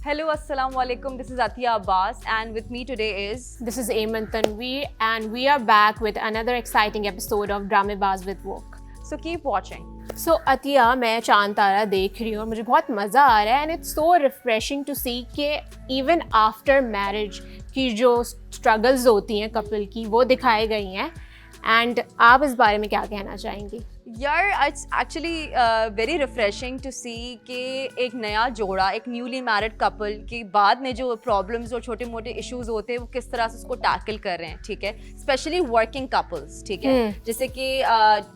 Hello, Assalamu alaikum. This is Atiya Abbas, and with me today is. This is Ayman Tanveer, and we are back with another exciting episode of Dramebaz with Woke. So keep watching. So Atiya, मैं चांद तारा देख रही हूँ और मुझे बहुत मज़ा आ रहा है and it's so refreshing to see कि even after marriage की जो struggles होती हैं couple की वो दिखाई गई हैं and आप इस बारे में क्या कहना चाहेंगी? यार it's actually very refreshing to see कि एक नया जोड़ा, एक न्यूली मैरिड कपल के बाद में जो प्रॉब्लम्स और छोटे मोटे इश्यूज होते हैं वो किस तरह से उसको टैकल कर रहे हैं, ठीक है, स्पेशली वर्किंग कपल्स, ठीक है। जैसे कि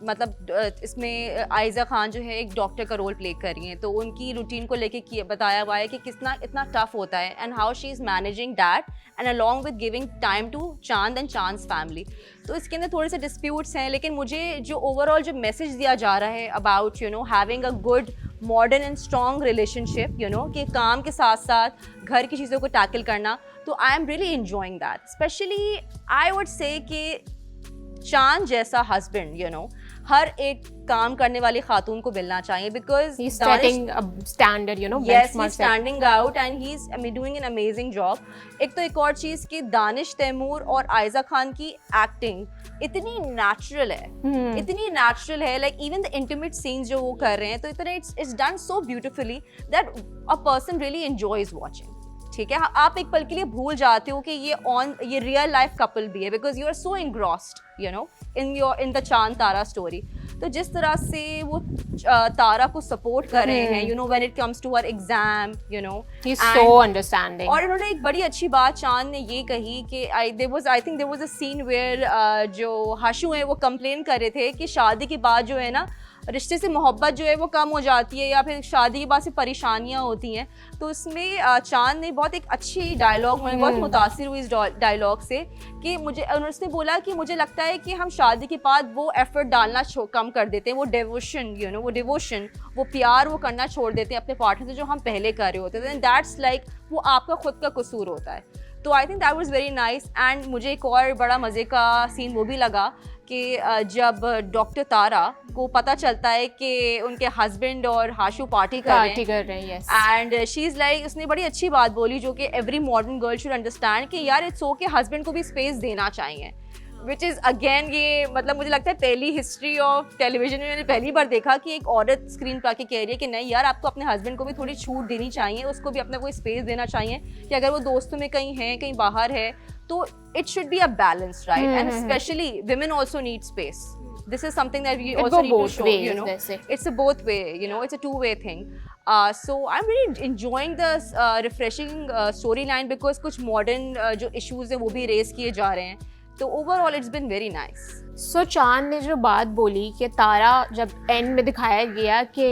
मतलब इसमें आयज़ा खान जो है एक डॉक्टर का रोल प्ले कर रही हैं, तो उनकी रूटीन को लेके बताया हुआ है कि कितना इतना टफ होता है and how she is managing that and along with giving time to चांद एंड चांद्स फैमिली। तो इसके अंदर थोड़े से डिस्प्यूट्स हैं, लेकिन मुझे जो ओवरऑल जो मैसेज दिया जा रहा है about having a good modern and strong relationship, कि काम के साथ साथ घर की चीज़ों को टैकल करना, तो I am really enjoying that. Specially I would say कि चांद जैसा हस्बैंड हर एक काम करने वाली खातून को मिलना चाहिए, because he's setting a standard, yes, he's standing out and he's doing an amazing job. एक और चीज़ कि दानिश तैमूर और आयज़ा खान की एक्टिंग इतनी नेचुरल है, इतनी नेचुरल है, like even the intimate scenes जो वो कर रहे हैं, तो इतना it's done so beautifully that a person really enjoys watching, ठीक है। आप एक पल के लिए भूल जाते हो कि ये रियल लाइफ कपल भी है, because you are so engrossed in the Chand Tara story. तो जिस तरह से वो तारा को सपोर्ट कर रहे हैं, when it comes to her exam, he's so understanding। और इन्होंने एक बड़ी अच्छी बात चांद ने ये कही कि I think there was a scene where जो हाशू हैं वो कंप्लेन कर रहे थे कि शादी के बाद जो है ना रिश्ते से मोहब्बत जो है वो कम हो जाती है, या फिर शादी के बाद से परेशानियां होती हैं। तो इसमें चांद ने बहुत एक अच्छी डायलॉग में बहुत मुतासिर हुई इस डायलॉग से कि उसने बोला कि मुझे लगता है कि हम शादी के बाद वो एफर्ट डालना कम कर देते हैं, वो डिवोशन वो प्यार वो करना छोड़ देते हैं अपने पार्टनर से जो हम पहले कर रहे होते थे। दैट्स लाइक वो आपका खुद का कसूर होता है। तो I think that was very nice. And मुझे एक और बड़ा मज़े का सीन वो भी लगा कि जब डॉक्टर तारा को पता चलता है कि उनके हस्बैंड और हाशू पार्टी कर रहे हैं, एंड शी इज़ लाइक, उसने बड़ी अच्छी बात बोली जो कि every modern girl should understand कि यार इट्स ओके, हस्बैंड को भी स्पेस देना चाहिए, विच इज़ अगेन ये मतलब मुझे लगता है पहली हिस्ट्री ऑफ टेलीविजन में मैंने पहली बार देखा कि एक औरत स्क्रीन पर आके कह रही है कि नहीं यार, आपको अपने हस्बैंड को भी थोड़ी छूट देनी चाहिए, उसको भी अपना कोई स्पेस देना चाहिए कि अगर वो दोस्तों में कहीं है, कहीं बाहर है, तो it should be a balance, right? And especially women also need space. This is something that we also need to show, It's a both way, it's a two-way thing. So I'm really enjoying this refreshing storyline because कुछ modern जो issues हैं वो भी raise किए जा रहे हैं, तो overall it's been very nice. So चांद ने जो बात बोली कि तारा जब end में दिखाया गया कि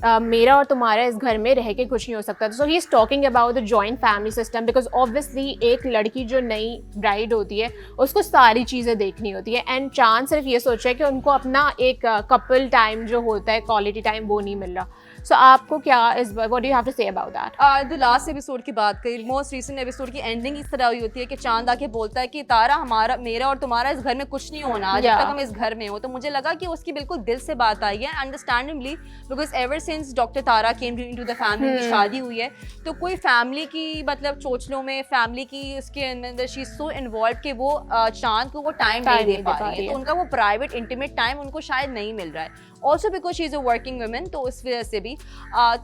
मेरा और तुम्हारा इस घर में रह के कुछ नहीं हो सकता, so he is talking about the joint family system, because obviously एक लड़की जो नई ब्राइड होती है उसको सारी चीज़ें देखनी होती है, एंड चांद सिर्फ ये सोच रहा है कि उनको अपना एक कपल टाइम जो होता है, क्वालिटी टाइम, वो नहीं मिल रहा। सो आपको क्या इस what do you have to say about that? The last episode की बात करी, मोस्ट रिसेंट एपिसोड की एंडिंग इस तरह हुई होती है कि चांद आके बोलता है कि तारा मेरा और तुम्हारा इस घर में कुछ नहीं होना जब तक हम इस घर में हो। तो मुझे लगा कि उसकी बिल्कुल दिल से बात आई है, understandably, because ever since doctor Tara came into the family, की शादी हुई है, तो कोई फैमिली की मतलब चोचलों में फैमिली की उसके अंदर शी इज सो इन्वॉल्व कि वो चांद को वो टाइम नहीं दे पा रही है, तो उनका वो प्राइवेट इंटीमेट टाइम उनको शायद नहीं मिल रहा है। Also because she is a working women, तो इस वजह से भी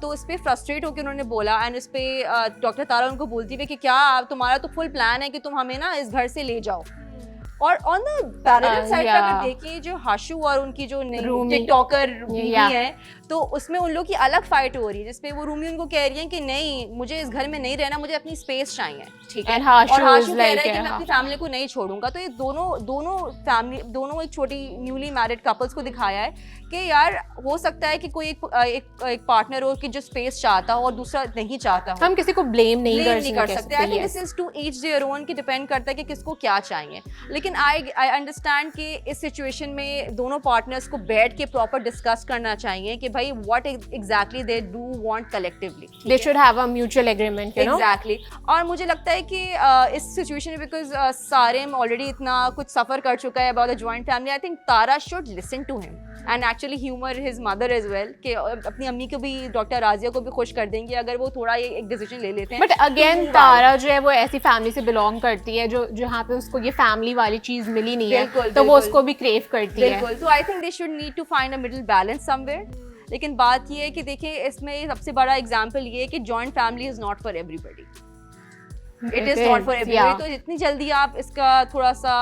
तो इस पर फ्रस्ट्रेट होकर उन्होंने बोला, एंड इस पर डॉक्टर तारा उनको बोलती हुई कि क्या तुम्हारा तो फुल प्लान है कि तुम हमें ना इस घर से ले जाओ। और ऑन द पैरेलल साइड पर अगर देखिए जो हाशू और उनकी जो टिकटॉकर रूमी है, तो उसमें उन लोग की अलग फाइट हो रही है, जिसपे वो रूमी उनको कह रही है कि नहीं, मुझे इस घर में नहीं रहना, मुझे अपनी स्पेस चाहिए, ठीक है, और हाशू कह रहा है कि मैं अपनी फैमिली को नहीं छोड़ूंगा। तो ये दोनों एक छोटी न्यूली मैरिड कपल्स को दिखाया है कि यार हो सकता है कि कोई एक पार्टनर हो कि जो स्पेस चाहता हो और दूसरा नहीं चाहता हो, हम किसी को ब्लेम नहीं कर सकते। I think this is to each their own, कि डिपेंड करता है कि किसको क्या चाहिए। लेकिन आई अंडरस्टैंड कि इस सिचुएशन में दोनों पार्टनर्स को बैठ के प्रॉपर डिस्कस करना चाहिए कि भाई what exactly they do want collectively. They should have a mutual agreement, you know. Exactly. और मुझे लगता है कि इस सिचुएशन में बिकॉज सारेम ऑलरेडी इतना कुछ सफ़र कर चुका है about the joint family, I think Tara should listen to him and actually humour his mother as well कि अपनी अम्मी को भी, डॉक्टर राजिया को भी खुश कर देंगे अगर वो थोड़ा एक डिसीजन ले लेते हैं. बट अगेन तारा जो है वो ऐसी फैमिली से बिलोंग करती है जो जहाँ पे उसको ये फैमिली वाली चीज मिली नहीं है, तो वो उसको भी क्रेव करती है. बिल्कुल. तो I think they should need to find a middle balance somewhere. लेकिन बात ये है कि देखिए इसमें सबसे बड़ा एग्जाम्पल ये है कि joint family is not for everybody. It is not for everybody. तो जितनी जल्दी आप इसका थोड़ा सा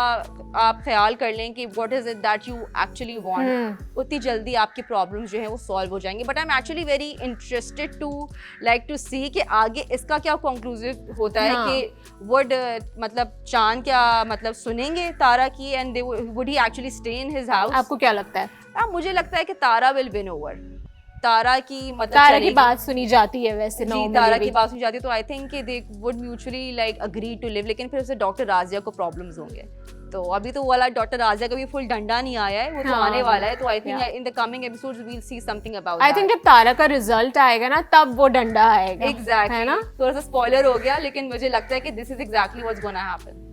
आप ख्याल कर लें कि what is it that you actually want, उतनी जल्दी आपकी प्रॉब्लम्स जो है वो सॉल्व हो जाएंगे. But I am actually very interested to see कि आगे इसका क्या कंक्लूसिव होता है कि वुड मतलब चांद क्या मतलब सुनेंगे तारा की and would he actually stay in his house. आपको क्या लगता है? मुझे लगता है कि तारा विल विन ओवर. तारा की मतलब तारा की बात सुनी जाती है वैसे. जी, तारा की बात सुनी जाती है. तो आई थिंक कि they would mutually like agree to live. लेकिन फिर उससे डॉक्टर राजिया को प्रॉब्लम्स होंगे. तो अभी तो वाला डॉक्टर राजिया का भी फुल डंडा नहीं आया है, वो तो आने वाला है. तो I think in the coming episodes we will see something about. I think जब तारा का रिजल्ट आएगा ना तब वो डंडा आएगा. एग्जैक्टली, है ना. थोड़ा सा स्पॉइलर हो गया लेकिन मुझे लगता है कि this is exactly what's gonna happen.